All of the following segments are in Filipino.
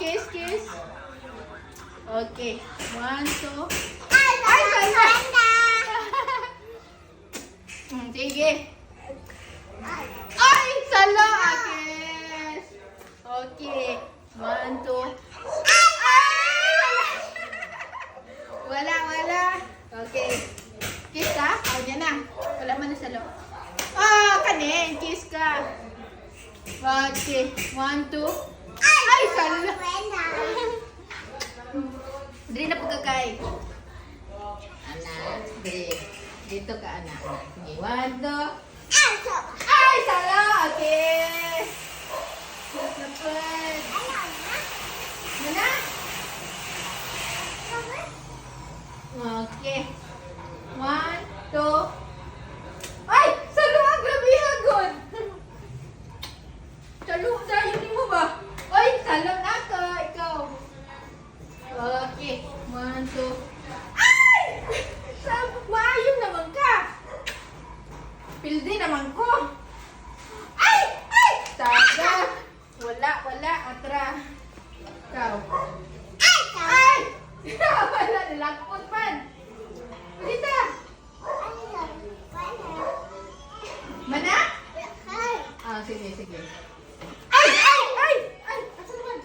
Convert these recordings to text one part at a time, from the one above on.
kiss, kiss. Okay. 1, 2. Ay, sala. Sige. Ay, sala. Kiss. Okay. 1, 2. Wala, wala. Okay. Kiss ka? O, dyan na. Wala man na salo. Kanin. Kiss ka. Okay. 1, 2. Ay, salo. Diri na pagkakay. Anak, diri. Dito ka, anak. Sige, 1, 2. Ay, salo. Okay. Kiss na po. Mana? Okay. 1, 2. Ay! Salo ang grabe hagod! Salo, dayon mo ba? Ay! Salo na ka! Ikaw! Okay. 1, 2. Ay! Maayong naman ka! Pildi naman ko! Ay! Ay! Saga! Wala, wala. Atra. Ikaw. Ay! Wala, nilakot man. Pagkita. Mana? Sige, sige. Ay! Ay! Ay! Ay! Asa naman?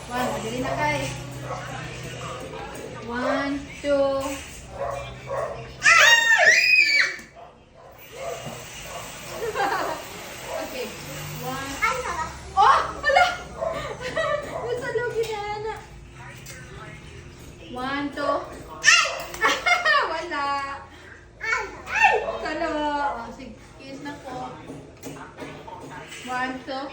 One, dali na kay. 1, 2. Okay. 1. Oh! Wala! Nasalo ginana. 1, 2. Wala. Ay! Salo. Sige, kiss na po. 1, 2.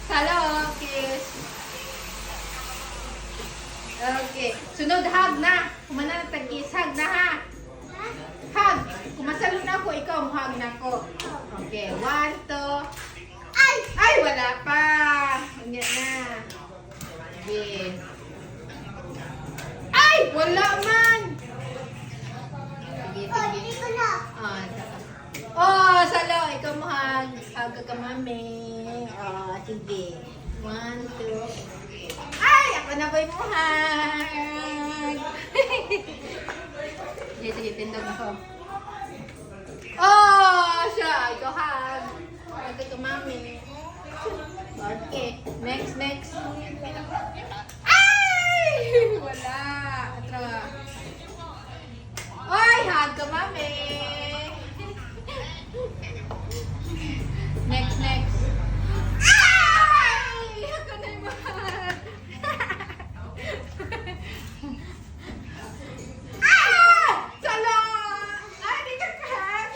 Salo, kiss. Okay. Sunod, hug na. Kumana na tag-kiss. Hug na, ha? Hug. Kumasalo na ako, ikaw hug na ako. Okay. 1, 2. Ay, wala pa. Ganyan na. Okay. Ay, wala man. Sige, sige. Salo, ikaw mo hug. Hug ka mami. Sige. 1, 2. Ay, ako na ba mo hug? Sige, sige, tindog ako. Siya, ikaw hug. Hug ka mami. Okay, next, next. Ay! Wala. Atrawa. Ay, hug ka mami. Next, next. Ay! Ako na yung mahal. Salo! Ay, di ka kahag.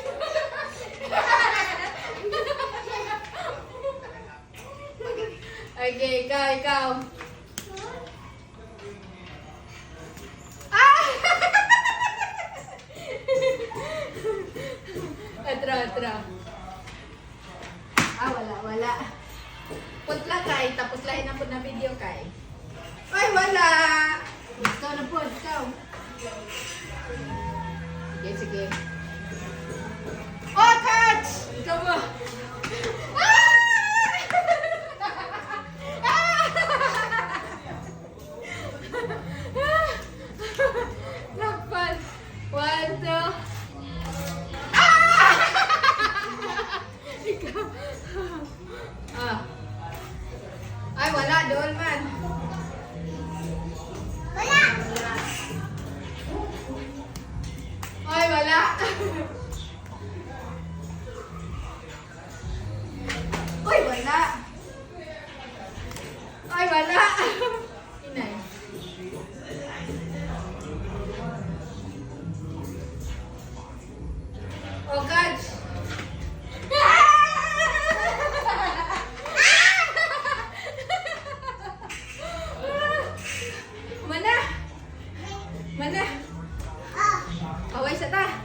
Okay, ikaw. Atra. Wala. Putla kay, tapos lahin na po na video kay. Ay, wala! Ikaw na po, ikaw. Sige. Catch! Ikaw mo. Lakpan. 1, 2. Ikaw. Ay, wala. Doon man. Ay, wala. Uy, wala. Ay, wala. Inay. Oh, catch. Mana? Away sa ta.